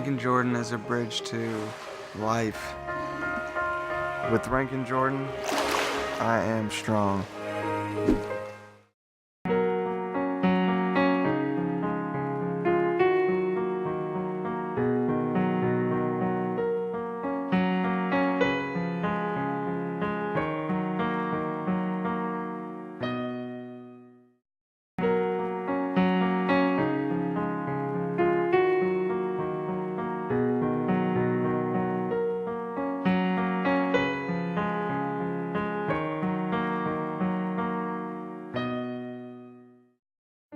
Rankin Jordan as a bridge to life. With Rankin Jordan, I am strong.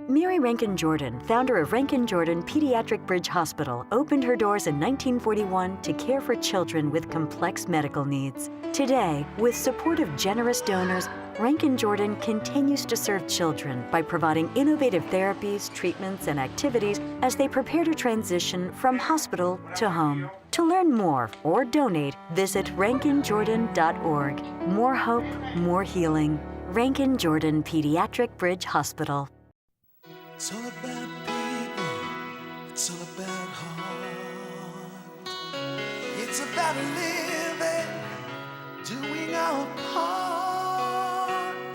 Mary Rankin Jordan, founder of Rankin Jordan Pediatric Bridge Hospital, opened her doors in 1941 to care for children with complex medical needs. Today, with support of generous donors, Rankin Jordan continues to serve children by providing innovative therapies, treatments, and activities as they prepare to transition from hospital to home. To learn more or donate, visit rankinjordan.org. More hope, more healing. Rankin Jordan Pediatric Bridge Hospital. It's all about people, it's all about heart. It's about living, doing our part.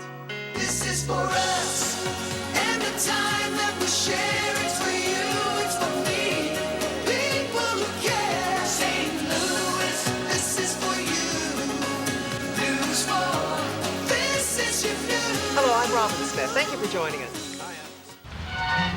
This is for us, and the time that we share. It's for you, it's for me, people who care. St. Louis, this is for you. News for, this is your news. Hello, I'm Robin Smith. Thank you for joining us.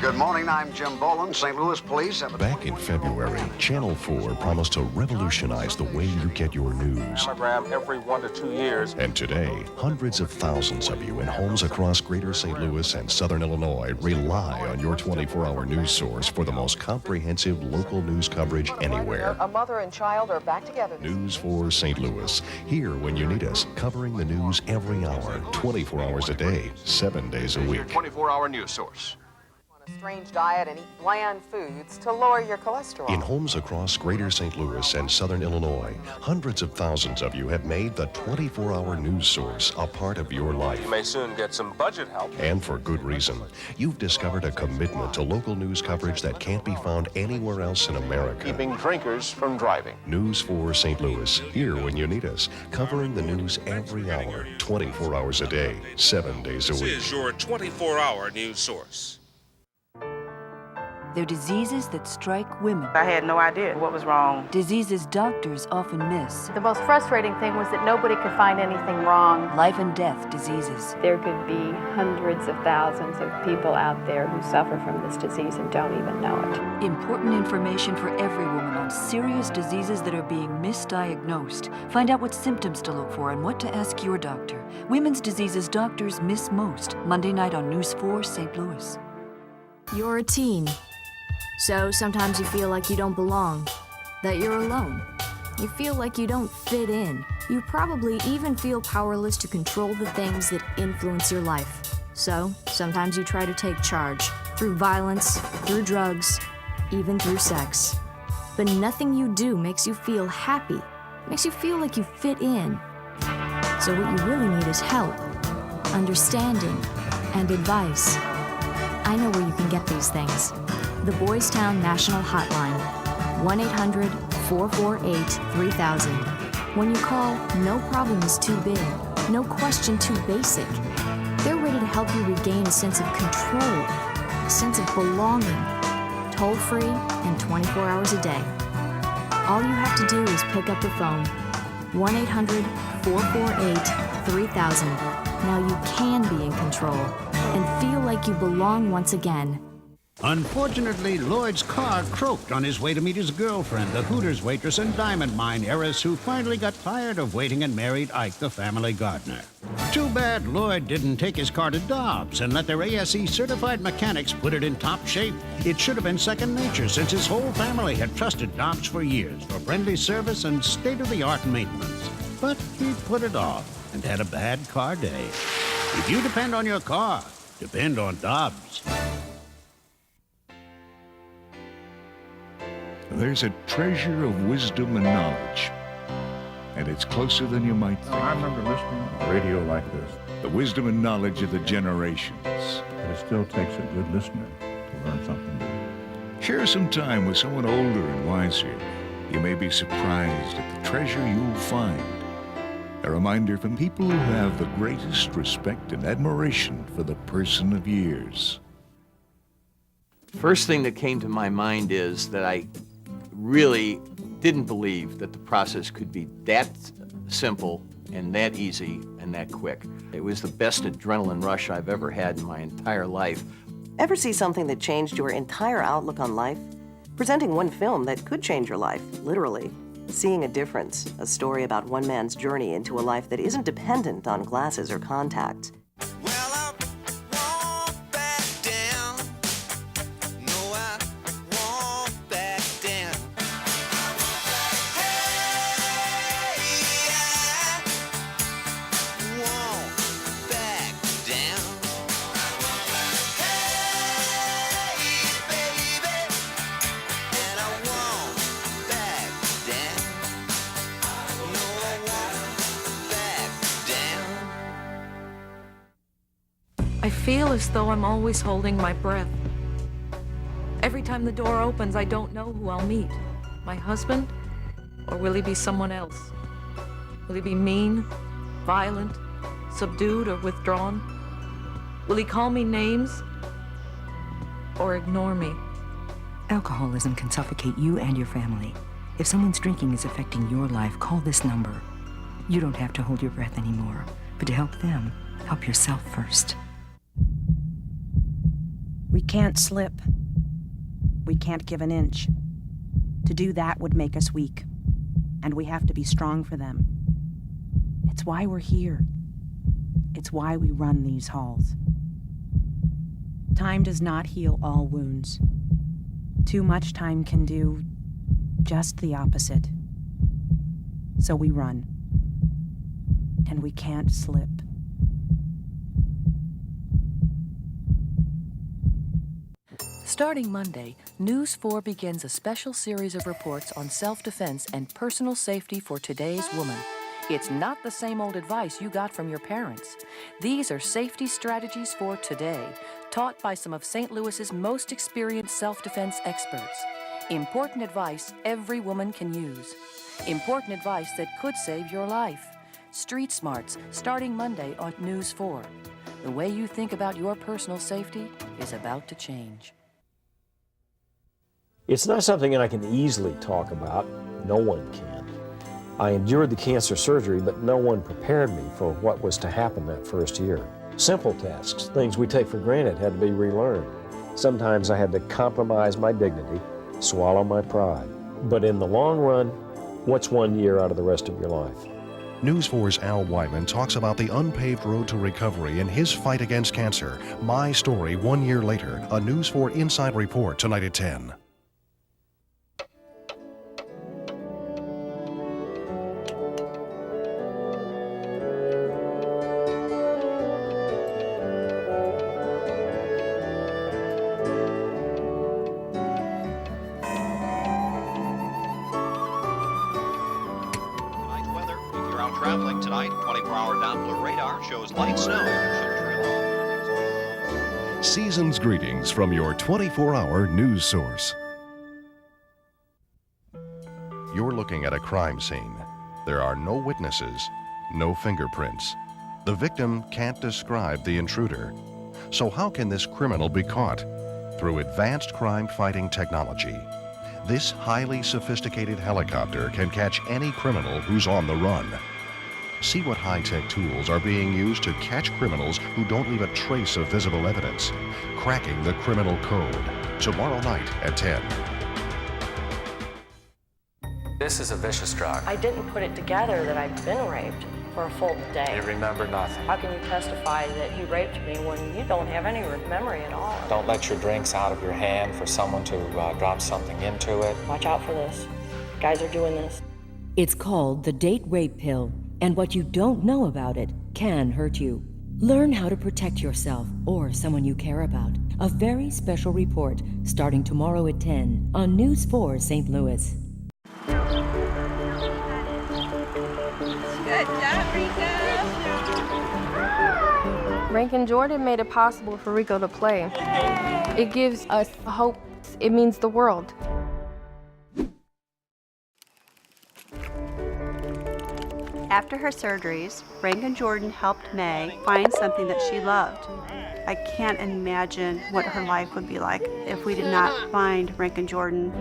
Good morning, I'm Jim Boland. St. Louis Police have... Back in February, Channel 4 promised to revolutionize the way you get your news. Mammogram every 1 to 2 years. And today, hundreds of thousands of you in homes across greater St. Louis and southern Illinois rely on your 24-hour news source for the most comprehensive local news coverage anywhere. A mother and child are back together. News for St. Louis. Here when you need us, covering the news every hour, 24 hours a day, 7 days a week. Your 24-hour news source. A strange diet and eat bland foods to lower your cholesterol. In homes across greater St. Louis and southern Illinois, hundreds of thousands of you have made the 24-hour news source a part of your life. You may soon get some budget help. And for good reason. You've discovered a commitment to local news coverage that can't be found anywhere else in America. Keeping drinkers from driving. News for St. Louis, here when you need us, covering the news every hour, 24 hours a day, 7 days a week. This is your 24-hour news source. They're diseases that strike women. I had no idea what was wrong. Diseases doctors often miss. The most frustrating thing was that nobody could find anything wrong. Life and death diseases. There could be hundreds of thousands of people out there who suffer from this disease and don't even know it. Important information for every woman on serious diseases that are being misdiagnosed. Find out what symptoms to look for and what to ask your doctor. Women's diseases doctors miss most. Monday night on News 4 St. Louis. You're a teen. So sometimes you feel like you don't belong, that you're alone. You feel like you don't fit in. You probably even feel powerless to control the things that influence your life. So sometimes you try to take charge through violence, through drugs, even through sex. But nothing you do makes you feel happy, makes you feel like you fit in. So what you really need is help, understanding, and advice. I know where you can get these things. The Boys Town National Hotline, 1-800-448-3000. When you call, no problem is too big, no question too basic. They're ready to help you regain a sense of control, a sense of belonging, toll-free and 24 hours a day. All you have to do is pick up the phone, 1-800-448-3000. Now you can be in control and feel like you belong once again. Unfortunately, Lloyd's car croaked on his way to meet his girlfriend, the Hooters waitress and diamond mine heiress who finally got tired of waiting and married Ike, the family gardener. Too bad Lloyd didn't take his car to Dobbs and let their ASE certified mechanics put it in top shape. It should have been second nature since his whole family had trusted Dobbs for years for friendly service and state-of-the-art maintenance. But he put it off and had a bad car day. If you depend on your car, depend on Dobbs. There's a treasure of wisdom and knowledge, and it's closer than you might think. I remember listening to radio like this. The wisdom and knowledge of the generations. But it still takes a good listener to learn something new. Share some time with someone older and wiser. You may be surprised at the treasure you'll find. A reminder from people who have the greatest respect and admiration for the person of years. First thing that came to my mind is that I really didn't believe that the process could be that simple and that easy and that quick. It was the best adrenaline rush I've ever had in my entire life. Ever see something that changed your entire outlook on life? Presenting one film that could change your life, literally. Seeing a Difference, a story about one man's journey into a life that isn't dependent on glasses or contacts. I feel as though I'm always holding my breath. Every time the door opens, I don't know who I'll meet. My husband? Or will he be someone else? Will he be mean, violent, subdued, or withdrawn? Will he call me names? Or ignore me? Alcoholism can suffocate you and your family. If someone's drinking is affecting your life, call this number. You don't have to hold your breath anymore. But to help them, help yourself first. We can't slip. We can't give an inch. To do that would make us weak. And we have to be strong for them. It's why we're here. It's why we run these halls. Time does not heal all wounds. Too much time can do just the opposite. So we run. And we can't slip. Starting Monday, News 4 begins a special series of reports on self-defense and personal safety for today's woman. It's not the same old advice you got from your parents. These are safety strategies for today, taught by some of St. Louis's most experienced self-defense experts. Important advice every woman can use. Important advice that could save your life. Street Smarts, starting Monday on News 4. The way you think about your personal safety is about to change. It's not something I can easily talk about. No one can. I endured the cancer surgery, but no one prepared me for what was to happen that first year. Simple tasks, things we take for granted, had to be relearned. Sometimes I had to compromise my dignity, swallow my pride. But in the long run, what's 1 year out of the rest of your life? News 4's Al Wyman talks about the unpaved road to recovery in his fight against cancer. My story 1 year later. A News 4 Inside Report tonight at 10. Traveling tonight, 24-hour Doppler radar shows light snow. Season's greetings from your 24-hour news source. You're looking at a crime scene. There are no witnesses, no fingerprints. The victim can't describe the intruder. So how can this criminal be caught? Through advanced crime-fighting technology. This highly sophisticated helicopter can catch any criminal who's on the run. See what high-tech tools are being used to catch criminals who don't leave a trace of visible evidence. Cracking the Criminal Code. Tomorrow night at 10. This is a vicious drug. I didn't put it together that I'd been raped for a full day. You remember nothing. How can you testify that he raped me when you don't have any memory at all? Don't let your drinks out of your hand for someone to drop something into it. Watch out for this. Guys are doing this. It's called the date rape pill, and what you don't know about it can hurt you. Learn how to protect yourself or someone you care about. A very special report starting tomorrow at 10 on News 4 St. Louis. Good job, Rico. Rankin Jordan made it possible for Rico to play. It gives us hope It means the world. After her surgeries, Rankin Jordan helped May find something that she loved. I can't imagine what her life would be like if we did not find Rankin Jordan.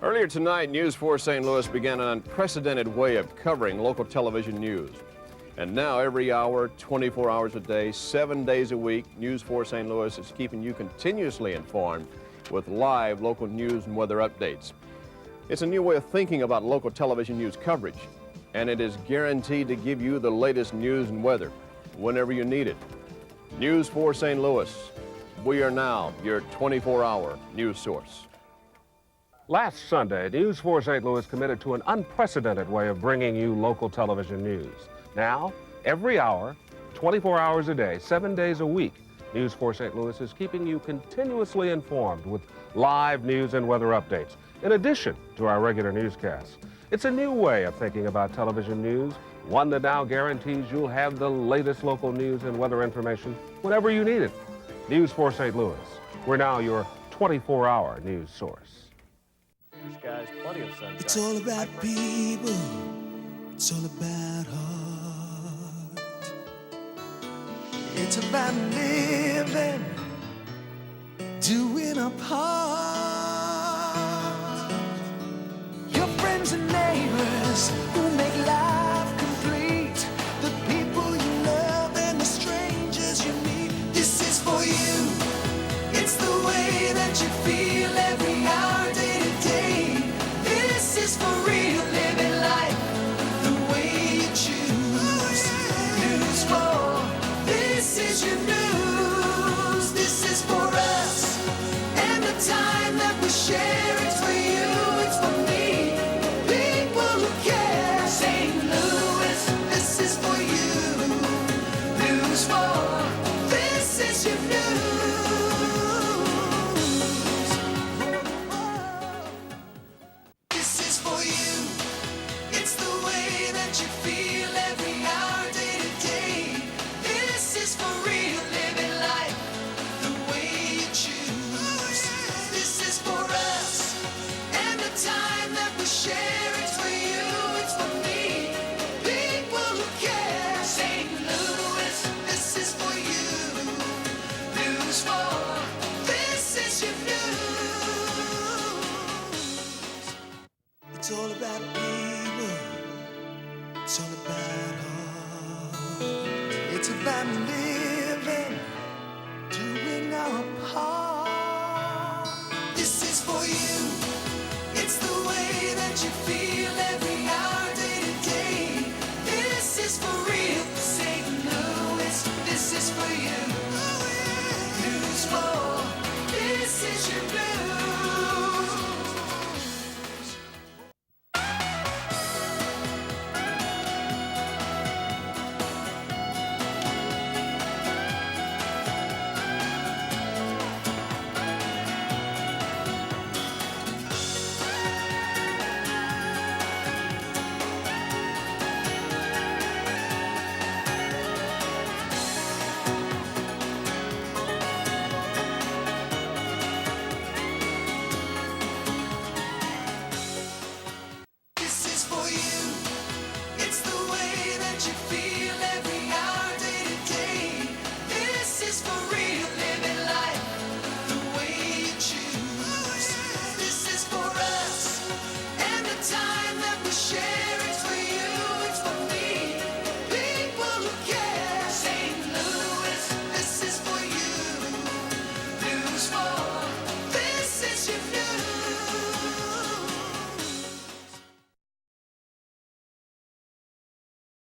Earlier tonight, News 4 St. Louis began an unprecedented way of covering local television news. And now, every hour, 24 hours a day, 7 days a week, News 4 St. Louis is keeping you continuously informed with live local news and weather updates. It's a new way of thinking about local television news coverage, and it is guaranteed to give you the latest news and weather whenever you need it. News 4 St. Louis. We are now your 24-hour news source. Last Sunday, News 4 St. Louis committed to an unprecedented way of bringing you local television news. Now, every hour, 24 hours a day, 7 days a week, News 4 St. Louis is keeping you continuously informed with live news and weather updates, in addition to our regular newscasts. It's a new way of thinking about television news, one that now guarantees you'll have the latest local news and weather information whenever you need it. News 4 St. Louis. We're now your 24-hour news source. Skies, plenty of sunshine. It's all about people. It's all about heart. It's about living, doing our part. Your friends and neighbors who make life complete. The people you love and the strangers you meet. This is for you. It's the way that you feel every hour, day to day. This is for real, living life the way you choose. News 4, this is your news. This is for us and the time that we share. It's for you, it's for me, people who care. St. Louis, this is for you. News 4, this is your news. This is for you. It's the way that you feel every hour, day to day. This is for real, living life the way you choose. This is for us and the time that we share. It's for you, it's for me, people who care. St. Louis, this is for you. News 4, this is your news. It's all about people. It's all about heart. It's about living.